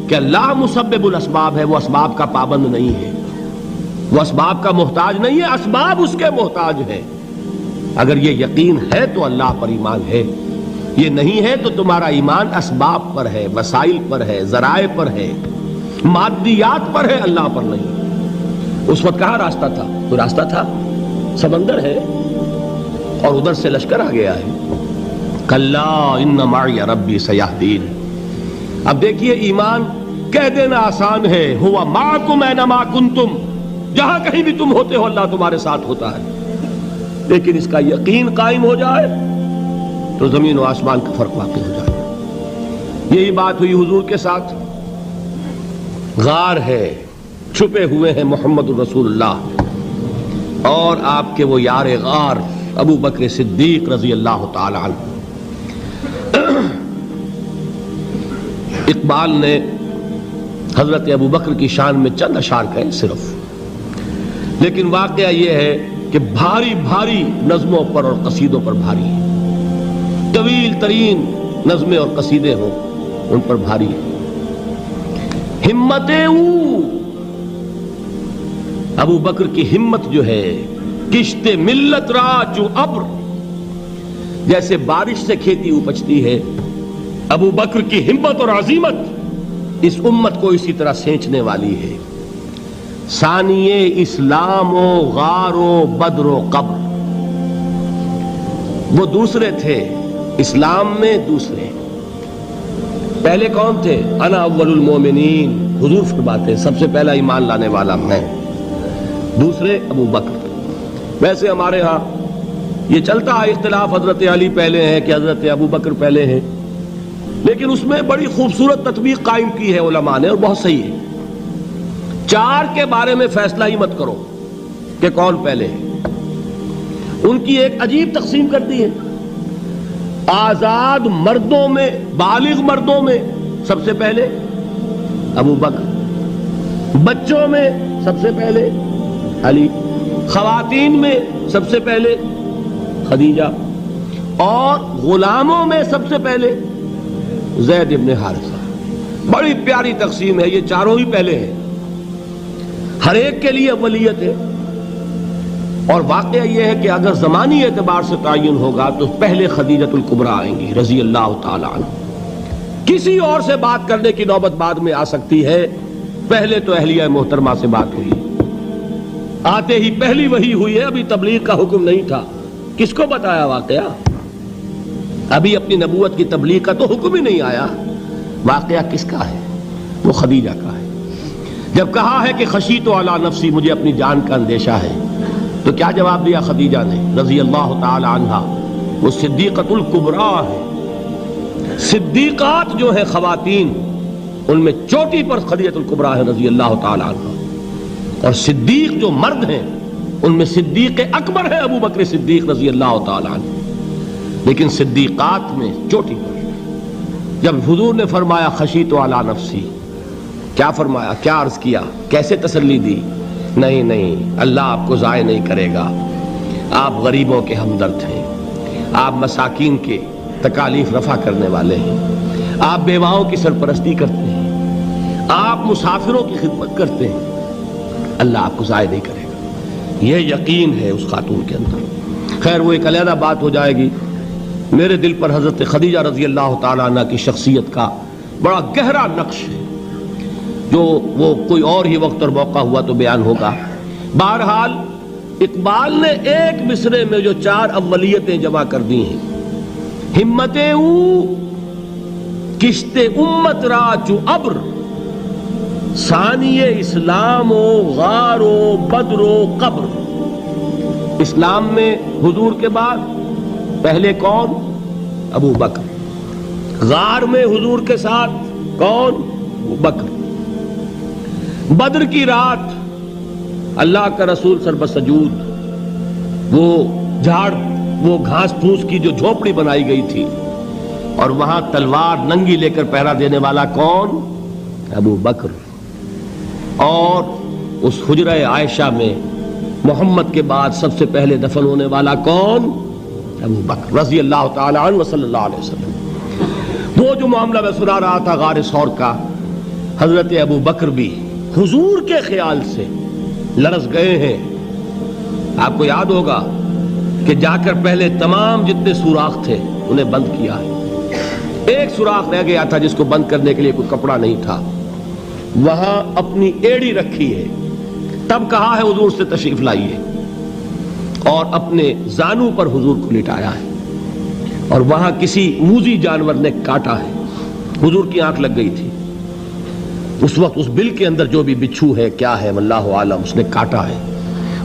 کہ اللہ مسبب الاسباب ہے، وہ اسباب کا پابند نہیں ہے، وہ اسباب کا محتاج نہیں ہے، اسباب اس کے محتاج ہیں۔ اگر یہ یقین ہے تو اللہ پر ایمان ہے، یہ نہیں ہے تو تمہارا ایمان اسباب پر ہے، وسائل پر ہے، ذرائع پر ہے، مادیات پر ہے، اللہ پر نہیں۔ اس وقت کہاں راستہ تھا؟ کوئی راستہ تھا؟ سمندر ہے اور ادھر سے لشکر آ گیا ہے۔ کلا ان معی ربی سیہدین۔ اب دیکھیے ایمان کہہ دینا آسان ہے، ہوا معکم اینما کنتم، جہاں کہیں بھی تم ہوتے ہو اللہ تمہارے ساتھ ہوتا ہے، لیکن اس کا یقین قائم ہو جائے تو زمین و آسمان کا فرق واقع ہو جائے۔ یہی بات ہوئی حضور کے ساتھ۔ غار ہے، چھپے ہوئے ہیں محمد الرسول اللہ اور آپ کے وہ یار غار ابو بکر صدیق رضی اللہ تعالی عنہ۔ اقبال نے حضرت ابو بکر کی شان میں چند اشعار کہے صرف، لیکن واقعہ یہ ہے کہ بھاری بھاری نظموں پر اور قصیدوں پر بھاری ہے، طویل ترین نظمیں اور قصیدے ہوں ان پر بھاری ہے۔ ہمت ابو بکر کی ہمت جو ہے، کشت ملت را جو ابر، جیسے بارش سے کھیتی اپجتی ہے، ابو بکر کی ہمت اور عزیمت اس امت کو اسی طرح سینچنے والی ہے۔ ثانیے اسلام و غار و بدر و قبر، وہ دوسرے تھے اسلام میں، دوسرے پہلے کون تھے؟ انا اول المومنین، حضور فرماتے ہیں سب سے پہلا ایمان لانے والا میں، دوسرے ابو بکر۔ ویسے ہمارے ہاں یہ چلتا ہے اختلاف، حضرت علی پہلے ہیں کہ حضرت ابو بکر پہلے ہیں، لیکن اس میں بڑی خوبصورت تطبیق قائم کی ہے علماء نے اور بہت صحیح ہے۔ چار کے بارے میں فیصلہ ہی مت کرو کہ کون پہلے ہے، ان کی ایک عجیب تقسیم کر دی ہے۔ آزاد مردوں میں، بالغ مردوں میں سب سے پہلے ابو بکر، بچوں میں سب سے پہلے علی، خواتین میں سب سے پہلے خدیجہ، اور غلاموں میں سب سے پہلے زید ابن حارثہ۔ بڑی پیاری تقسیم ہے، یہ چاروں ہی پہلے ہیں، ہر ایک کے لیے اولیت ہے۔ اور واقعہ یہ ہے کہ اگر زمانی اعتبار سے تعین ہوگا تو پہلے خدیجۃ الکبریٰ آئیں گی رضی اللہ تعالی عنہ۔ کسی اور سے بات کرنے کی نوبت بعد میں آ سکتی ہے، پہلے تو اہلیہ محترمہ سے بات ہوئی، آتے ہی پہلی وحی ہوئی ہے، ابھی تبلیغ کا حکم نہیں تھا۔ کس کو بتایا واقعہ؟ ابھی اپنی نبوت کی تبلیغ کا تو حکم ہی نہیں آیا۔ واقعہ کس کا ہے؟ وہ خدیجہ کا ہے۔ جب کہا ہے کہ خشیت علی نفسی، مجھے اپنی جان کا اندیشہ ہے، تو کیا جواب دیا خدیجہ نے رضی اللہ تعالی عنہا؟ وہ صدیقۃ الکبریٰ ہے۔ صدیقات جو ہے خواتین، ان میں چوٹی پر خدیجۃ الکبریٰ ہے رضی اللہ تعالی عنہا، اور صدیق جو مرد ہیں ان میں صدیق اکبر ہے ابو بکر صدیق رضی اللہ تعالی عنہ، لیکن صدیقات میں چوٹی پر۔ جب حضور نے فرمایا خشیت علی نفسی، کیا فرمایا؟ کیا عرض کیا؟ کیسے تسلی دی؟ نہیں نہیں، اللہ آپ کو ضائع نہیں کرے گا، آپ غریبوں کے ہمدرد ہیں، آپ مساکین کے تکالیف رفع کرنے والے ہیں، آپ بیواؤں کی سرپرستی کرتے ہیں، آپ مسافروں کی خدمت کرتے ہیں، اللہ آپ کو ضائع نہیں کرے گا۔ یہ یقین ہے اس خاتون کے اندر۔ خیر وہ ایک علیحدہ بات ہو جائے گی۔ میرے دل پر حضرت خدیجہ رضی اللہ تعالیٰ عنہ کی شخصیت کا بڑا گہرا نقش ہے، جو وہ کوئی اور ہی وقت اور موقع ہوا تو بیان ہوگا۔ بہرحال اقبال نے ایک مصرے میں جو چار اولیتیں جمع کر دی ہیں، ہمت او کشت امت را چو ابر، ثانی اسلام و غار و بدر و قبر۔ اسلام میں حضور کے بعد پہلے کون؟ ابو بکر۔ غار میں حضور کے ساتھ کون؟ ابو بکر۔ بدر کی رات اللہ کا رسول سر بسجود، وہ جھاڑ، وہ گھاس پھوس کی جو جھوپڑی بنائی گئی تھی، اور وہاں تلوار ننگی لے کر پہرا دینے والا کون؟ ابو بکر۔ اور اس حجرہ عائشہ میں محمد کے بعد سب سے پہلے دفن ہونے والا کون؟ ابو بکر رضی اللہ تعالی عنہ وصلی اللہ علیہ وسلم۔ وہ جو معاملہ میں سنا رہا تھا غار ثور کا، حضرت ابو بکر بھی حضور کے خیال سے لرز گئے ہیں. آپ کو یاد ہوگا کہ جا کر پہلے تمام جتنے سوراخ تھے انہیں بند کیا ہے. ایک سوراخ رہ گیا تھا جس کو بند کرنے کے لیے کوئی کپڑا نہیں تھا. وہاں اپنی ایڑی رکھی ہے. تب کہا ہے حضور سے تشریف لائیے, اور اپنے زانو پر حضور کو لٹایا ہے. اور وہاں کسی موذی جانور نے کاٹا ہے. حضور کی آنکھ لگ گئی تھی. اس وقت اس بل کے اندر جو بھی بچھو ہے کیا ہے واللہ عالم, اس نے کاٹا ہے.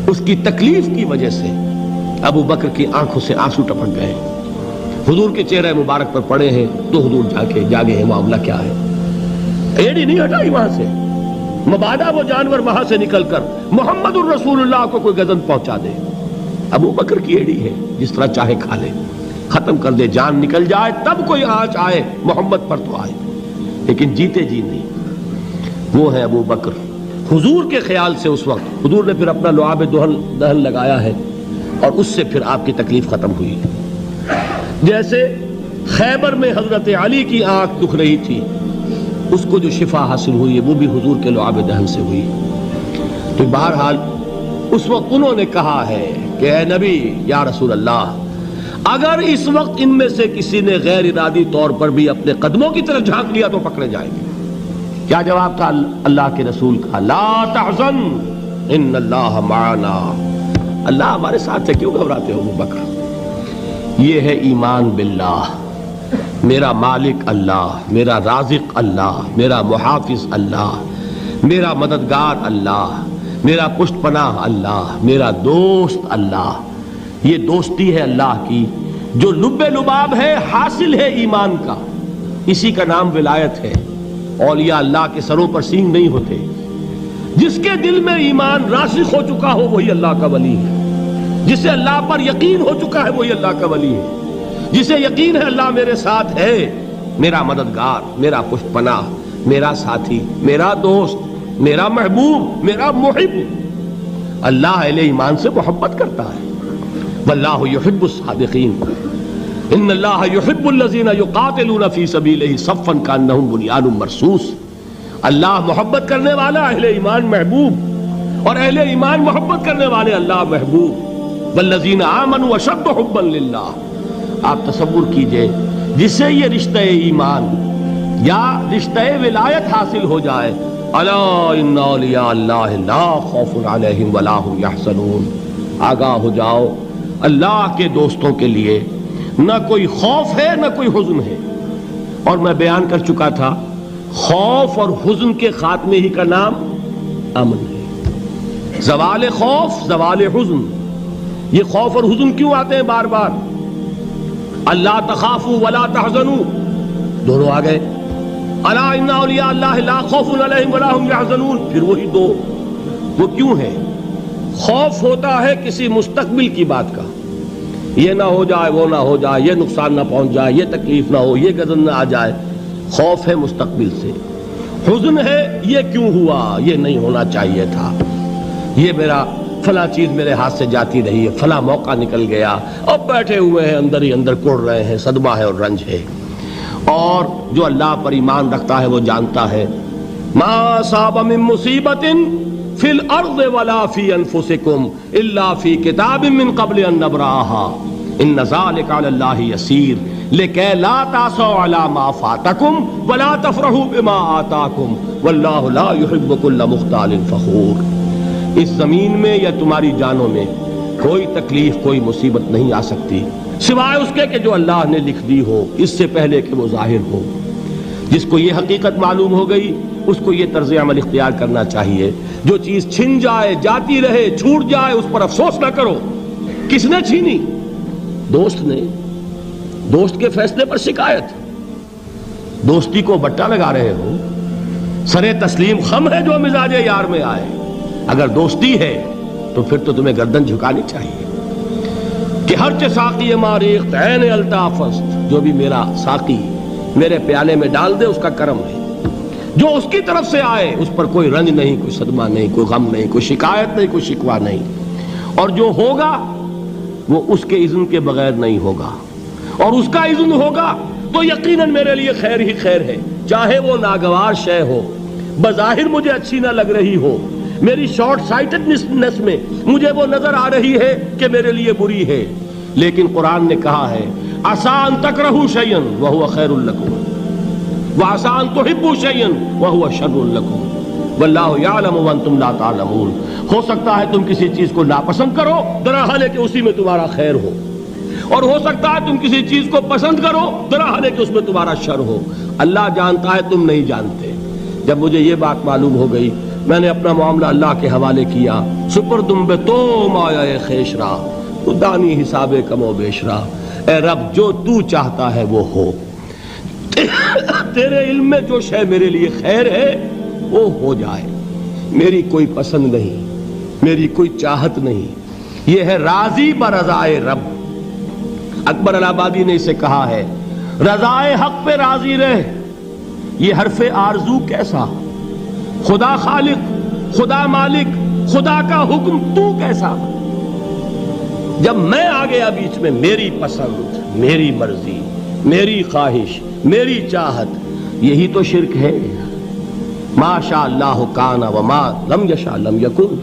اس کی تکلیف کی وجہ سے ابو بکر کی آنکھوں سے آنسو ٹپک گئے. حضور کے چہرے مبارک پر پڑے ہیں تو حضور جاگے ہیں, معاملہ کیا ہے. ایڑی نہیں ہٹائی وہاں سے, مبادا وہ جانور وہاں سے نکل کر محمد الرسول اللہ کو کوئی گزن پہنچا دے. ابو بکر کی ایڑی ہے, جس طرح چاہے کھا لے, ختم کر دے, جان نکل جائے تب کوئی آنچ آئے محمد پر تو آئے, لیکن جیتے جی نہیں. وہ ہے ابو بکر. حضور کے خیال سے اس وقت حضور نے پھر اپنا لعاب دہن لگایا ہے, اور اس سے پھر آپ کی تکلیف ختم ہوئی. جیسے خیبر میں حضرت علی کی آنکھ دکھ رہی تھی, اس کو جو شفا حاصل ہوئی ہے وہ بھی حضور کے لعاب دہن سے ہوئی. تو بہرحال اس وقت انہوں نے کہا ہے کہ اے نبی یا رسول اللہ, اگر اس وقت ان میں سے کسی نے غیر ارادی طور پر بھی اپنے قدموں کی طرف جھانک لیا تو پکڑے جائیں گے. کیا جواب تھا اللہ کے رسول کا؟ لا تحزن ان اللہ معنا. اللہ ہمارے ساتھ ہے, کیوں گھبراتے ہو ابو بکر. یہ ہے ایمان باللہ, میرا مالک اللہ, میرا رازق اللہ, میرا محافظ اللہ, میرا مددگار اللہ, میرا پشت پناہ اللہ, میرا دوست اللہ. یہ دوستی ہے اللہ کی جو لب لباب ہے, حاصل ہے ایمان کا. اسی کا نام ولایت ہے. اولیاء اللہ کے سروں پر سینگ نہیں ہوتے. جس کے دل میں ایمان راسخ ہو چکا ہو وہی اللہ کا ولی ہے. جسے اللہ پر یقین ہو چکا ہے وہی اللہ کا ولی ہے. جسے یقین ہے اللہ میرے ساتھ ہے, میرا مددگار, میرا پشت پناہ, میرا ساتھی, میرا دوست, میرا محبوب, میرا محب. اللہ اہل ایمان سے محبت کرتا ہے. واللہ یحب الصادقین. ان اللہ یحب الذین یقاتلون فی سبیلہ صفا کانہم بنیان مرصوص. اللہ محبت کرنے والا, اہل ایمان محبوب, اور اہل ایمان محبت کرنے والے اللہ محبوب. والذین آمنوا اشد حبا للہ. آپ تصور کیجئے جسے یہ رشتہ ایمان یا رشتہ ولایت حاصل ہو جائے, الا ان اولیاء اللہ لا خوف علیہم ولا هم یحزنون. آگاہ ہو جاؤ, اللہ کے دوستوں کے لیے نہ کوئی خوف ہے نہ کوئی حزن ہے. اور میں بیان کر چکا تھا, خوف اور حزن کے خاتمے ہی کا نام امن ہے. زوال خوف, زوال حزن. یہ خوف اور حزن کیوں آتے ہیں بار بار؟ اللہ تخافوا ولا تحزنوا, دونوں آ گئے. الا ان اولیاء اللہ لا خوف علیہم ولا هم یحزنون, پھر وہی دو. وہ کیوں ہے؟ خوف ہوتا ہے کسی مستقبل کی بات کا, یہ نہ ہو جائے, وہ نہ ہو جائے, یہ نقصان نہ پہنچ جائے, یہ تکلیف نہ ہو, یہ غضب نہ آ جائے. خوف ہے مستقبل سے. حزن ہے یہ کیوں ہوا, یہ نہیں ہونا چاہیے تھا, یہ میرا فلاں چیز میرے ہاتھ سے جاتی رہی ہے, فلاں موقع نکل گیا, اب بیٹھے ہوئے ہیں اندر ہی اندر کڑ رہے ہیں, صدمہ ہے اور رنج ہے. اور جو اللہ پر ایمان رکھتا ہے وہ جانتا ہے ما اصاب من مصیبت فی الارض ولا فی انفسکم الا فی کتاب من قبل ان نبرأها ان ذلک علی اللہ یسیر لکی لا تعصوا علی ما فاتکم ولا تفرحوا بما آتاکم واللہ لا يحب کل مختال فخور. اس زمین میں یا تمہاری جانوں میں کوئی تکلیف, کوئی مصیبت نہیں آ سکتی سوائے اس کے کہ جو اللہ نے لکھ دی ہو, اس سے پہلے کہ وہ ظاہر ہو. جس کو یہ حقیقت معلوم ہو گئی اس کو یہ طرز عمل اختیار کرنا چاہیے. جو چیز چھن جائے, جاتی رہے, چھوٹ جائے, اس پر افسوس نہ کرو. کس نے چھینی؟ دوست نے. دوست کے فیصلے پر شکایت. دوستی کو بٹا لگا رہے ہو, سرے تسلیم خم ہے جو مزاج یار میں آئے. اگر دوستی ہے تو پھر تو تمہیں گردن جھکانی چاہیے کہ ہر چے ساقی ماریخت عین الطافست, جو بھی میرا ساقی میرے پیالے میں ڈال دے اس کا کرم ہے. جو اس کی طرف سے آئے اس پر کوئی رنج نہیں, کوئی صدمہ نہیں, کوئی غم نہیں, کوئی شکایت نہیں, کوئی شکوہ نہیں. اور جو ہوگا وہ اس کے اذن کے بغیر نہیں ہوگا, اور اس کا اذن ہوگا تو یقیناً میرے لیے خیر ہی خیر ہے, چاہے وہ ناگوار شے ہو, بظاہر مجھے اچھی نہ لگ رہی ہو، میری شارٹ سائٹڈنس میں مجھے وہ نظر آ رہی ہے کہ میرے لیے بری ہے، لیکن قرآن نے کہا ہے عسیٰ ان تکرہوا شیئا وہو خیر لکم وعسیٰ ان تحبوا شیئا وہو شر لکم واللہ یعلم وانتم لا تعلمون۔ ہو سکتا ہے تم کسی چیز کو ناپسند کرو درحال ہے کہ اسی میں تمہارا خیر ہو، اور ہو سکتا ہے تم کسی چیز کو پسند کرو درحال ہے کہ اس میں تمہارا شر ہو۔ اللہ جانتا ہے، تم نہیں جانتے۔ جب مجھے یہ بات معلوم ہو گئی، میں نے اپنا معاملہ اللہ کے حوالے کیا۔ سپردم بے تو مایا خیش را تو دانی حساب کم و بیش را، اے رب جو تو چاہتا ہے وہ ہو، تیرے علم میں جو شے میرے لیے خیر ہے وہ ہو جائے، میری کوئی پسند نہیں، میری کوئی چاہت نہیں، یہ ہے راضی برضائے رب۔ اکبر الہآبادی نے اسے کہا ہے رضائے حق پہ راضی رہ، یہ حرف آرزو کیسا، خدا خالق، خدا مالک، خدا کا حکم تو کیسا؟ جب میں آ گیا بیچ میں، میری پسند، میری مرضی، میری خواہش، میری چاہت، یہی تو شرک ہے۔ ما شاء اللہ کان وما لم یشاء لم یکن۔